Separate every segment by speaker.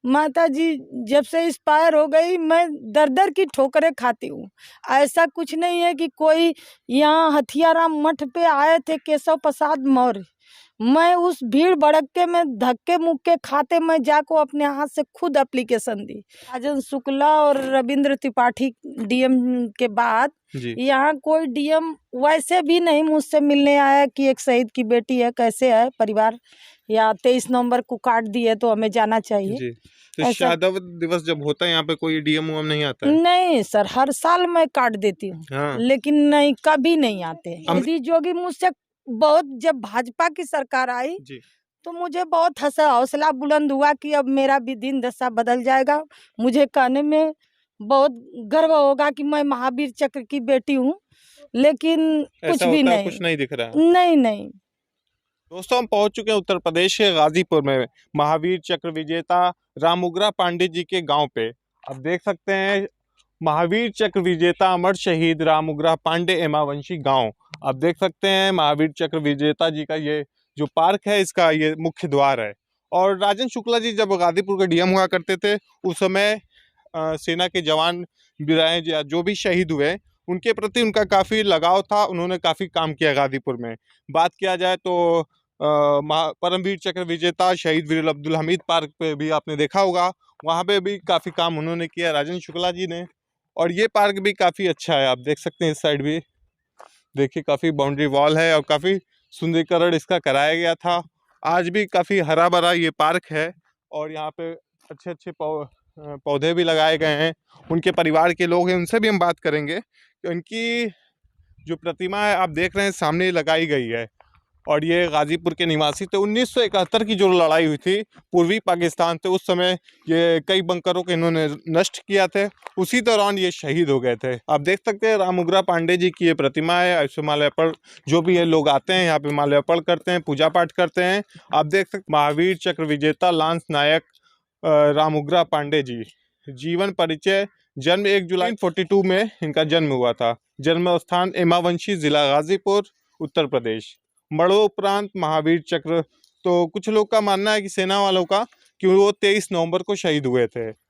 Speaker 1: माता जी जब से एक्सपायर हो गई, मैं दर दर की ठोकरें खाती हूँ। ऐसा कुछ नहीं है कि कोई यहाँ हथियाराम मठ पे आए थे केशव प्रसाद मौर्य, मैं उस भीड़ भड़क्के में धक्के मुक्के खाते मैं जाको अपने हाथ से खुद एप्लीकेशन दी। राजन शुक्ला और रविंद्र त्रिपाठी डीएम के बाद यहाँ कोई डीएम वैसे भी नहीं मुझसे मिलने आया कि एक शहीद की बेटी है, कैसे है परिवार, या 23 नवंबर को काट दिए तो हमें जाना चाहिए
Speaker 2: जी। तो शहादत दिवस जब होता है यहाँ पे कोई डीएम नहीं आता है?
Speaker 1: नहीं सर, हर साल मैं काट देती हूँ।
Speaker 2: हाँ।
Speaker 1: लेकिन नहीं, कभी नहीं आते। यदि जोगी मुझसे बहुत, जब भाजपा की सरकार आई
Speaker 2: जी।
Speaker 1: तो मुझे बहुत हौसला बुलंद हुआ कि अब मेरा भी दिन दशा बदल जाएगा। मुझे कहने में बहुत गर्व होगा कि मैं महावीर चक्र की बेटी हूँ, लेकिन कुछ भी नहीं,
Speaker 2: कुछ नहीं दिख रहा है।
Speaker 1: नहीं।
Speaker 2: दोस्तों, हम पहुंच चुके हैं उत्तर प्रदेश के गाजीपुर में महावीर चक्र विजेता रामुग्रा पांडे जी के गांव पे। आप देख सकते हैं महावीर चक्र विजेता अमर शहीद रामुग्रा पांडे एमावंशी गांव। आप देख सकते हैं महावीर चक्र विजेता जी का ये जो पार्क है, इसका ये मुख्य द्वार है। और राजन शुक्ला जी जब गाजीपुर के डीएम हुआ करते थे, उस समय सेना के जवान वीरान या जो भी शहीद हुए उनके प्रति उनका काफ़ी लगाव था। उन्होंने काफ़ी काम किया गाजीपुर में। बात किया जाए तो परमवीर चक्र विजेता शहीद वीर अब्दुल हमीद पार्क पे भी आपने देखा होगा, वहाँ पे भी काफ़ी काम उन्होंने किया राजन शुक्ला जी ने। और ये पार्क भी काफ़ी अच्छा है, आप देख सकते हैं। इस साइड भी देखिए काफ़ी बाउंड्री वॉल है और काफ़ी सुंदरीकरण इसका कराया गया था। आज भी काफ़ी हरा भरा ये पार्क है और यहाँ पे अच्छे अच्छे पौधे भी लगाए गए हैं। उनके परिवार के लोग हैं, उनसे भी हम बात करेंगे कि उनकी जो प्रतिमा है आप देख रहे हैं सामने लगाई गई है। और ये गाजीपुर के निवासी थे। 1971 की जो लड़ाई हुई थी पूर्वी पाकिस्तान से, उस समय ये कई बंकरों को इन्होंने नष्ट किया थे, उसी दौरान ये शहीद हो गए थे। आप देख सकते हैं रामुग्रा पांडे जी की ये प्रतिमा है। ऐसे माल्यार्पण जो भी है लोग आते हैं यहाँ पे, माल्यार्पण करते हैं, पूजा पाठ करते हैं। आप देख सकते महावीर चक्र विजेता लांस नायक रामुग्रा पांडे जी। जीवन परिचय: जन्म 1 जुलाई 42 में इनका जन्म हुआ था। जन्म स्थान एमावंशी, जिला गाजीपुर, उत्तर प्रदेश। मरणोपरांत महावीर चक्र, तो कुछ लोग का मानना है कि सेना वालों का कि वो 23 नवंबर को शहीद हुए थे।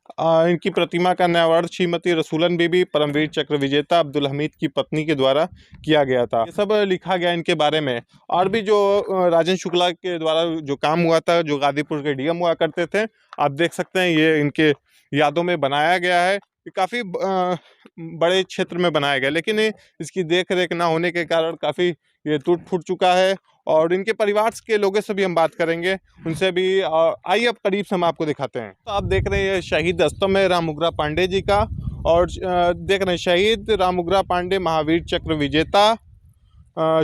Speaker 2: इनकी प्रतिमा का निर्माण श्रीमती रसूलन बीबी परमवीर चक्र विजेता अब्दुल हमीद की पत्नी के द्वारा किया गया था। ये सब लिखा गया इनके बारे में। और भी जो राजन शुक्ला के द्वारा जो काम हुआ था, जो गाजीपुर के डीएम हुआ करते थे, आप देख सकते हैं ये इनके यादों में बनाया गया है। ये काफ़ी बड़े क्षेत्र में बनाया गया, लेकिन इसकी देख रेख ना होने के कारण काफ़ी ये टूट फूट चुका है। और इनके परिवार के लोगों से भी हम बात करेंगे, उनसे भी। आइए अब करीब से हम आपको दिखाते हैं। तो आप देख रहे हैं शहीद स्तंभ है रामुग्रा पांडे जी का। और देख रहे हैं शहीद रामुग्रा पांडे महावीर चक्र विजेता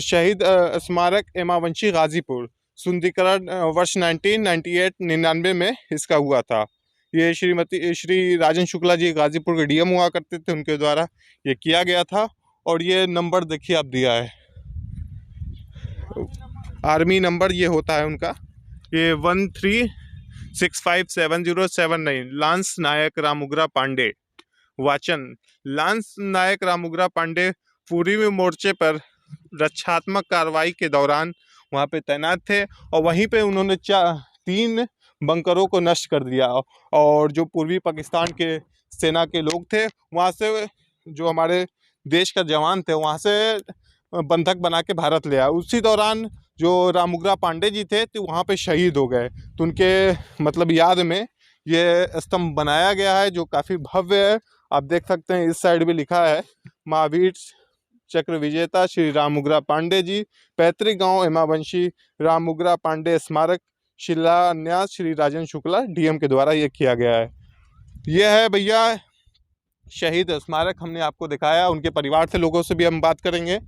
Speaker 2: शहीद स्मारक एमावंशी गाजीपुर। सुंदरीकरण वर्ष 1998-99 में इसका हुआ था। ये श्री राजन शुक्ला जी गाजीपुर के डीएम हुआ करते थे, उनके द्वारा ये किया गया था। और ये नंबर देखिए आप दिया है, आर्मी नंबर ये होता है उनका, ये 13657079। लांस नायक रामुग्रा पांडे। वाचन: लांस नायक रामुग्रा पांडे पूर्वी मोर्चे पर रक्षात्मक कार्रवाई के दौरान वहाँ पे तैनात थे और वहीं पे उन्होंने 3 बंकरों को नष्ट कर दिया। और जो पूर्वी पाकिस्तान के सेना के लोग थे, वहाँ से जो हमारे देश का जवान थे, वहाँ से बंधक बना के भारत ले आया। उसी दौरान जो रामुग्रा पांडे जी थे तो वहाँ पे शहीद हो गए। तो उनके मतलब याद में ये स्तंभ बनाया गया है जो काफ़ी भव्य है। आप देख सकते हैं इस साइड भी लिखा है महावीर चक्र विजेता श्री रामुग्रा पांडे जी, पैतृक गांव एमावंशी, रामुग्रा पांडे स्मारक, शिलान्यास श्री राजन शुक्ला डीएम के द्वारा ये किया गया है। यह है भैया शहीद स्मारक, हमने आपको दिखाया। उनके परिवार से लोगों से भी हम बात करेंगे।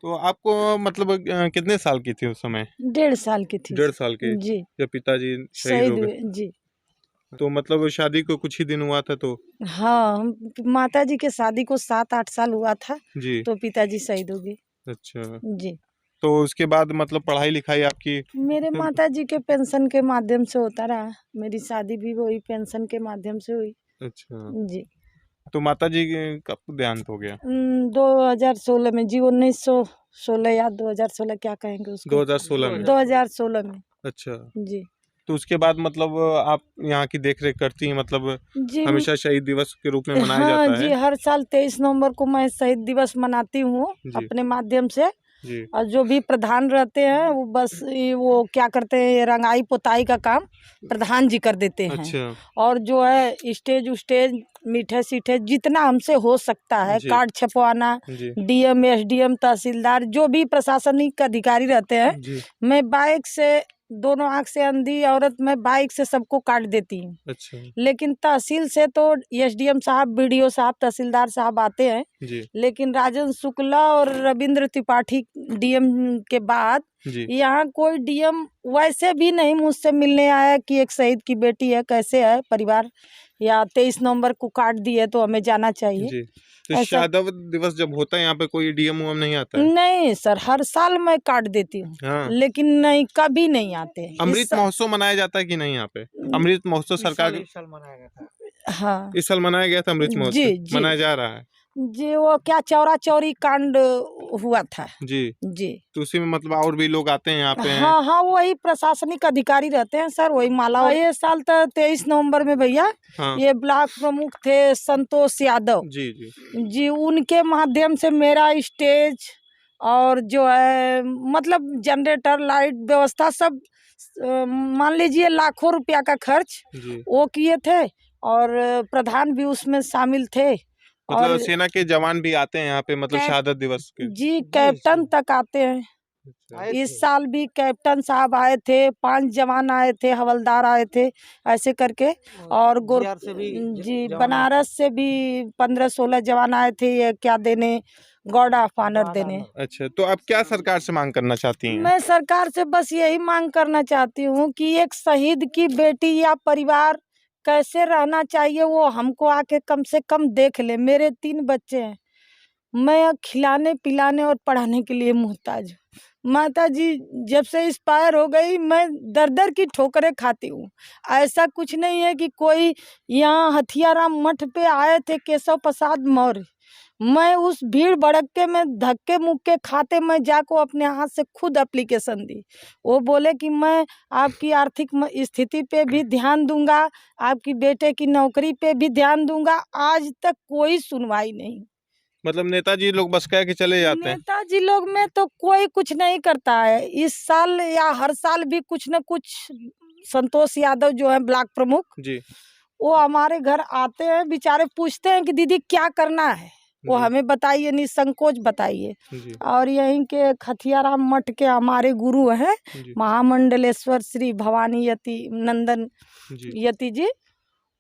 Speaker 2: तो आपको मतलब कितने साल की थी उस समय?
Speaker 1: 1.5 साल की थी।
Speaker 2: 1.5 साल की
Speaker 1: जी।
Speaker 2: जब पिताजी शहीद हो गए
Speaker 1: जी।
Speaker 2: तो मतलब शादी को कुछ ही दिन हुआ था तो?
Speaker 1: हाँ, माता जी के शादी को 7-8 साल हुआ था
Speaker 2: जी।
Speaker 1: तो पिताजी शहीद हो गए।
Speaker 2: अच्छा
Speaker 1: जी।
Speaker 2: तो उसके बाद मतलब पढ़ाई लिखाई आपकी?
Speaker 1: मेरे माता जी के पेंशन के माध्यम से होता रहा। मेरी शादी भी वही पेंशन के माध्यम से हुई।
Speaker 2: अच्छा।
Speaker 1: जी।
Speaker 2: तो माता जी कब देहांत हो गया?
Speaker 1: 2016 में जी, 1916 या 2016 क्या कहेंगे उसको,
Speaker 2: 2016 में।
Speaker 1: 2016 में।
Speaker 2: अच्छा।
Speaker 1: जी।
Speaker 2: तो उसके बाद मतलब आप यहाँ की देख रेख करती हैं, मतलब
Speaker 1: जी
Speaker 2: हमेशा शहीद दिवस के रूप में मनाया
Speaker 1: हाँ
Speaker 2: जाता
Speaker 1: जी,
Speaker 2: है।
Speaker 1: हर साल 23 नवंबर को मैं शहीद दिवस मनाती हूँ
Speaker 2: जी
Speaker 1: अपने माध्यम से।
Speaker 2: जी
Speaker 1: और जो भी प्रधान रहते हैं वो बस वो क्या करते हैं, ये रंगाई पुताई का काम प्रधान जी कर देते हैं।
Speaker 2: अच्छा
Speaker 1: और जो है स्टेज उस्टेज मीठे सीठे जितना हमसे हो सकता है,
Speaker 2: जी
Speaker 1: कार्ड छपवाना,
Speaker 2: जी
Speaker 1: डीएम एसडीएम तहसीलदार जो भी प्रशासनिक अधिकारी रहते हैं,
Speaker 2: जी।
Speaker 1: मैं बाइक से, दोनों आँख से अंधी औरत, मैं बाइक से सबको काट देती हूँ।
Speaker 2: अच्छा
Speaker 1: लेकिन तहसील से तो एसडीएम साहब, बीडीओ साहब, तहसीलदार साहब आते हैं।
Speaker 2: जी
Speaker 1: लेकिन राजन शुक्ला और रविंद्र त्रिपाठी डीएम के बाद
Speaker 2: जी।
Speaker 1: यहाँ कोई डीएम वैसे भी नहीं मुझसे मिलने आया कि एक शहीद की बेटी है, कैसे है परिवार, या 23 नवंबर को काट दी है तो हमें जाना चाहिए।
Speaker 2: जी तो
Speaker 1: ऐसा
Speaker 2: शहादत दिवस जब होता है यहाँ पे कोई डीएम उम नहीं आता है?
Speaker 1: नहीं सर, हर साल मैं काट देती हूँ,
Speaker 2: हाँ।
Speaker 1: लेकिन नहीं, कभी नहीं आते।
Speaker 2: अमृत महोत्सव मनाया जाता है कि नहीं यहाँ पे? अमृत महोत्सव सरकार
Speaker 3: इस साल मनाया गया था।
Speaker 1: हाँ
Speaker 2: इस साल मनाया गया था, अमृत
Speaker 1: जी
Speaker 2: महोत्सव
Speaker 1: जी
Speaker 2: मनाया जा रहा है।
Speaker 1: जी, वो क्या चौरा चौरी कांड हुआ था
Speaker 2: जी
Speaker 1: जी।
Speaker 2: तो उसी में मतलब और भी लोग आते हैं यहाँ पे?
Speaker 1: हाँ हाँ, वही प्रशासनिक अधिकारी रहते हैं सर, वही माला। ये साल तो 23 नवंबर में भैया,
Speaker 2: हाँ
Speaker 1: ये ब्लॉक प्रमुख थे संतोष यादव
Speaker 2: जी जी
Speaker 1: जी, उनके माध्यम से मेरा स्टेज और जो है मतलब जनरेटर, लाइट व्यवस्था सब, मान लीजिए लाखों रुपया का खर्च
Speaker 2: जी।
Speaker 1: वो किए थे। और प्रधान भी उसमें शामिल थे।
Speaker 2: मतलब
Speaker 1: और
Speaker 2: सेना के जवान भी आते हैं यहाँ पे, मतलब
Speaker 1: कैप-
Speaker 2: शहादत दिवस के?
Speaker 1: जी, कैप्टन तक आते हैं।
Speaker 2: अच्छा।
Speaker 1: इस साल भी कैप्टन साहब आए थे, 5 जवान आए थे, हवलदार आए थे, ऐसे करके। और
Speaker 3: GR से भी
Speaker 1: जी,
Speaker 3: जवान
Speaker 1: बनारस से भी 15-16 जवान आए थे, ये क्या देने, गॉर्ड ऑफ ऑनर देने।
Speaker 2: अच्छा तो आप क्या सरकार से मांग करना चाहती हैं?
Speaker 1: मैं सरकार से बस यही मांग करना चाहती हूँ कि एक शहीद की बेटी या परिवार कैसे रहना चाहिए वो हमको आके कम से कम देख ले। मेरे 3 बच्चे हैं, मैं खिलाने पिलाने और पढ़ाने के लिए मोहताज हूँ। माता जी जब से एक्सपायर हो गई, मैं दर दर की ठोकरें खाती हूँ। ऐसा कुछ नहीं है कि कोई यहाँ हथियाराम मठ पे आए थे केशव प्रसाद मौर्य, मैं उस भीड़ भड़क्के में धक्के मुक्के खाते मैं जाको अपने हाथ से खुद एप्लीकेशन दी। वो बोले कि मैं आपकी आर्थिक स्थिति पे भी ध्यान दूंगा, आपकी बेटे की नौकरी पे भी ध्यान दूंगा। आज तक कोई सुनवाई नहीं।
Speaker 2: मतलब नेताजी लोग बस कह के चले जाते हैं?
Speaker 1: नेताजी लोग में तो कोई कुछ नहीं करता है। इस साल या हर साल भी कुछ न कुछ, संतोष यादव जो है ब्लॉक प्रमुख,
Speaker 2: जी
Speaker 1: वो हमारे घर आते हैं, बेचारे पूछते हैं कि दीदी क्या करना है, वो
Speaker 2: जी
Speaker 1: हमें बताइए, निसंकोच बताइए।
Speaker 2: जी
Speaker 1: और यहीं के खथियाराम मठ के हमारे गुरु हैं
Speaker 2: जी
Speaker 1: महामंडलेश्वर श्री भवानी यति नंदन
Speaker 2: जी
Speaker 1: यति जी,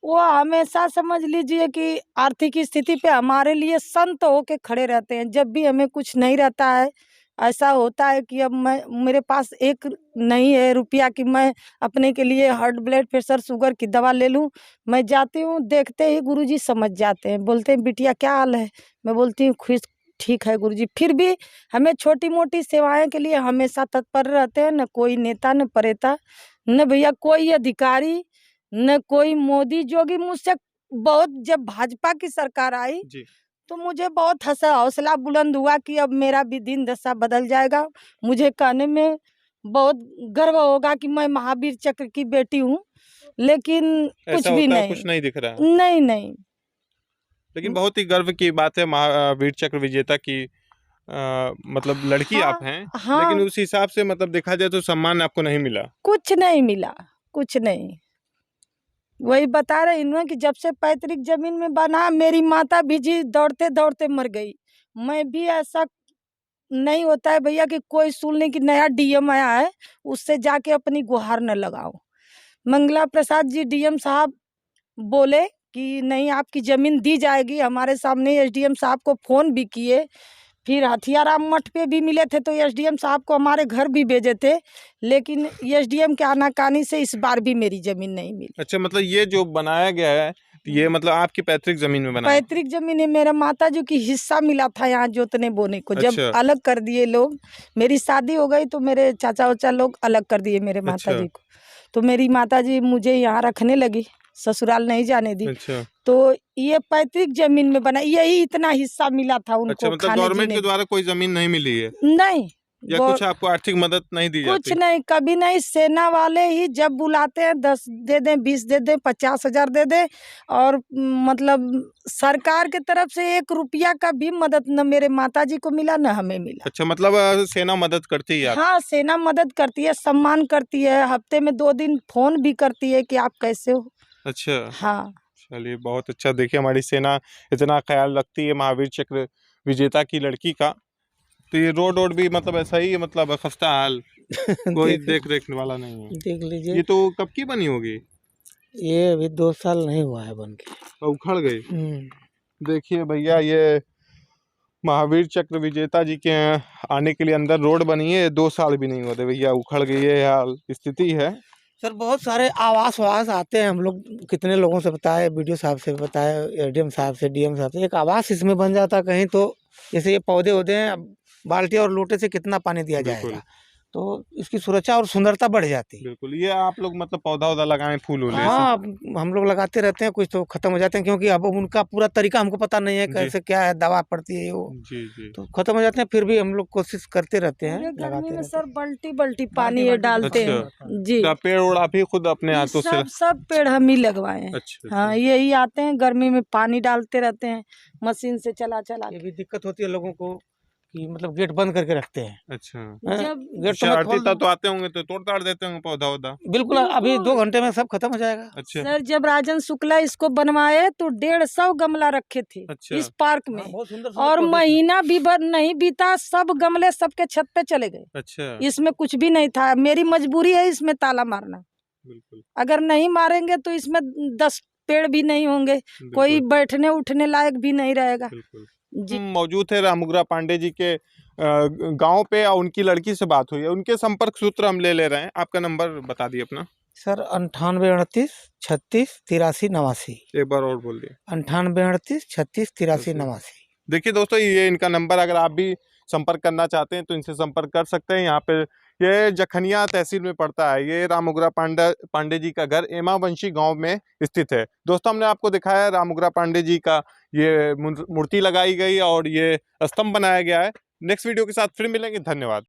Speaker 1: वो हमेशा समझ लीजिए कि आर्थिक स्थिति पे हमारे लिए संत होके खड़े रहते हैं। जब भी हमें कुछ नहीं रहता है, ऐसा होता है कि अब मेरे पास एक नहीं है रुपया कि मैं अपने के लिए हार्ट ब्लड प्रेशर शुगर की दवा ले लूं, मैं जाती हूँ, देखते ही गुरुजी समझ जाते हैं, बोलते हैं बिटिया क्या हाल है, मैं बोलती हूँ खुश, ठीक है गुरुजी। फिर भी हमें छोटी मोटी सेवाएं के लिए हमेशा तत्पर रहते हैं। न कोई नेता, न परेता, न भैया कोई अधिकारी, न कोई मोदी जोगी। मुझसे बहुत, जब भाजपा की सरकार आई
Speaker 2: जी।
Speaker 1: तो मुझे बहुत हौसला बुलंद हुआ कि अब मेरा भी दिन दशा बदल जाएगा। मुझे कहने में बहुत गर्व होगा कि मैं महावीर चक्र की बेटी हूँ, लेकिन कुछ
Speaker 2: ऐसा
Speaker 1: भी
Speaker 2: होता है,
Speaker 1: नहीं।
Speaker 2: कुछ नहीं दिख रहा है।
Speaker 1: नहीं नहीं।
Speaker 2: लेकिन बहुत ही गर्व की बात है, महावीर चक्र विजेता की मतलब लड़की
Speaker 1: हाँ
Speaker 2: आप हैं।
Speaker 1: हाँ,
Speaker 2: लेकिन उस हिसाब से मतलब देखा जाए तो सम्मान आपको नहीं मिला।
Speaker 1: कुछ नहीं मिला, कुछ नहीं। वही बता रही हूँ कि जब से पैतृक जमीन में बना, मेरी माता भी जी दौड़ते दौड़ते मर गई। मैं भी ऐसा नहीं होता है भैया कि कोई सुनने की नया डीएम आया है उससे जाके अपनी गुहार न लगाओ। मंगला प्रसाद जी डीएम साहब बोले कि नहीं आपकी जमीन दी जाएगी, हमारे सामने एसडीएम साहब को फोन भी किए। फिर हथियाराम मठ पे भी मिले थे तो एसडीएम साहब को हमारे घर भी भेजे थे, लेकिन एसडीएम के आनाकानी से इस बार भी मेरी जमीन नहीं मिली।
Speaker 2: अच्छा मतलब ये जो बनाया गया है, ये मतलब आपकी पैतृक जमीन में बनाया है?
Speaker 1: पैतृक जमीन है, मेरा माता जी की हिस्सा मिला था यहाँ जोतने बोने को। जब
Speaker 2: अच्छा।
Speaker 1: अलग कर दिए लोग, मेरी शादी हो गई तो मेरे चाचा वाचा लोग अलग कर दिए मेरे माता
Speaker 2: अच्छा।
Speaker 1: जी को, तो मेरी माता जी मुझे यहाँ रखने लगी, ससुराल नहीं जाने दी।
Speaker 2: अच्छा।
Speaker 1: तो ये पैतृक जमीन में बना, यही इतना हिस्सा मिला था उनको
Speaker 2: अच्छा मतलब
Speaker 1: खाने
Speaker 2: गवर्नमेंट
Speaker 1: जीने।
Speaker 2: के द्वारा कोई जमीन नहीं मिली है?
Speaker 1: नहीं,
Speaker 2: या कुछ आपको आर्थिक मदद नहीं दी
Speaker 1: कुछ
Speaker 2: जाती?
Speaker 1: नहीं, कभी नहीं। सेना वाले ही जब बुलाते हैं 10 दे दें, 20 दे दें, 50,000 दे दें, और मतलब सरकार के तरफ से 1 रुपया का भी मदद न मेरे माताजी को मिला न हमें मिला।
Speaker 2: अच्छा, मतलब सेना मदद करती है आप?
Speaker 1: हाँ, सेना मदद करती है, सम्मान करती है, हफ्ते में 2 दिन फोन भी करती है कि आप कैसे हो।
Speaker 2: अच्छा,
Speaker 1: हाँ।
Speaker 2: चलिए बहुत अच्छा। देखिए हमारी सेना इतना ख्याल रखती है महावीर चक्र विजेता की लड़की का। तो ये रोड भी मतलब ऐसा ही है, मतलब खस्ता हाल, कोई देख रेख वाला नहीं है।
Speaker 3: देख लीजिए,
Speaker 2: ये तो कब की बनी होगी?
Speaker 3: ये अभी 2 साल नहीं हुआ है बन के।
Speaker 2: तो उखड़ गई। देखिए भैया, ये महावीर चक्र विजेता जी के आने के लिए अंदर रोड बनी है, 2 साल भी नहीं हुए भैया, उखड़ गई है, हाल स्थिति है।
Speaker 3: सर बहुत सारे आवास वास आते हैं, हम लोग कितने लोगों से बताए, बीडीओ साहब से बताए, एडीएम साहब से, डीएम साहब से, एक आवास इसमें बन जाता कहीं तो। जैसे ये पौधे होते हैं, अब बाल्टी और लोटे से कितना पानी दिया
Speaker 2: बिल्कुल।
Speaker 3: जाएगा, तो इसकी सुरक्षा और सुंदरता बढ़ जाती है।
Speaker 2: बिल्कुल, ये आप लोग मतलब पौधा लगाएं, फूल वूल ऐसे?
Speaker 3: हाँ, हम लोग लगाते रहते हैं, कुछ तो खत्म हो जाते हैं, क्योंकि अब उनका पूरा तरीका हमको पता नहीं है,
Speaker 2: जी।
Speaker 3: कैसे क्या है, दवा पड़ती है वो,
Speaker 2: जी जी।
Speaker 3: तो खत्म हो जाते हैं। फिर भी हम लोग कोशिश करते रहते हैं,
Speaker 1: पूरे
Speaker 3: लगाते
Speaker 1: गर्मी में
Speaker 3: रहते
Speaker 1: सर
Speaker 3: हैं।
Speaker 1: बल्टी बल्टी पानी ये डालते
Speaker 2: अच्छा।
Speaker 1: हैं जी।
Speaker 2: तो पेड़ ओड़ आप ही खुद अपने
Speaker 1: ये
Speaker 2: हाथों से?
Speaker 1: सब पेड़ हम ही लगवाए हैं।
Speaker 2: अच्छा
Speaker 1: हाँ, यही आते हैं गर्मी में पानी डालते रहते हैं मशीन से चला
Speaker 3: ये भी दिक्कत होती है लोगों को कि मतलब गेट बंद करके रखते हैं।
Speaker 2: अच्छा।
Speaker 1: जब
Speaker 3: गेट तो मैं
Speaker 2: शरारती
Speaker 3: खोल
Speaker 2: तत्व आते होंगे तो तोड़ ताड़ देते होंगे पौधा वौधा?
Speaker 3: बिल्कुल, अभी 2 घंटे में सब खत्म हो जाएगा।
Speaker 2: अच्छा
Speaker 1: सर जब राजन शुक्ला इसको बनवाए तो 150 गमला रखे थे
Speaker 2: अच्छा।
Speaker 1: इस पार्क में,
Speaker 3: बहुत सुंदर
Speaker 1: और महीना भी नहीं बीता, सब गमले सबके छत पे चले गए।
Speaker 2: अच्छा।
Speaker 1: इसमें कुछ भी नहीं था। मेरी मजबूरी है इसमें ताला मारना।
Speaker 2: बिल्कुल
Speaker 1: अगर नहीं मारेंगे तो इसमें 10 पेड़ भी नहीं होंगे, कोई
Speaker 2: बिल्कुल
Speaker 1: बैठने उठने लायक भी नहीं रहेगा
Speaker 2: बिल्कुल।
Speaker 1: जी।
Speaker 2: हम मौजूद थे रामुग्रा पांडे जी के गांव पे, और उनकी लड़की से बात हुई है, उनके संपर्क सूत्र हम ले रहे हैं। आपका नंबर बता दिए अपना।
Speaker 3: सर 98 38 36 83 89।
Speaker 2: एक बार और बोल दिए।
Speaker 3: 98 38 36 83 89।
Speaker 2: देखिए दोस्तों, ये इनका नंबर, अगर आप भी संपर्क करना चाहते हैं तो इनसे संपर्क कर सकते हैं। यहाँ पे ये जखनिया तहसील में पड़ता है। ये रामुग्रा पांडे जी का घर एमावंशी गांव में स्थित है। दोस्तों हमने आपको दिखाया रामुग्रा पांडे जी का ये मूर्ति लगाई गई और ये स्तंभ बनाया गया है। नेक्स्ट वीडियो के साथ फिर मिलेंगे। धन्यवाद।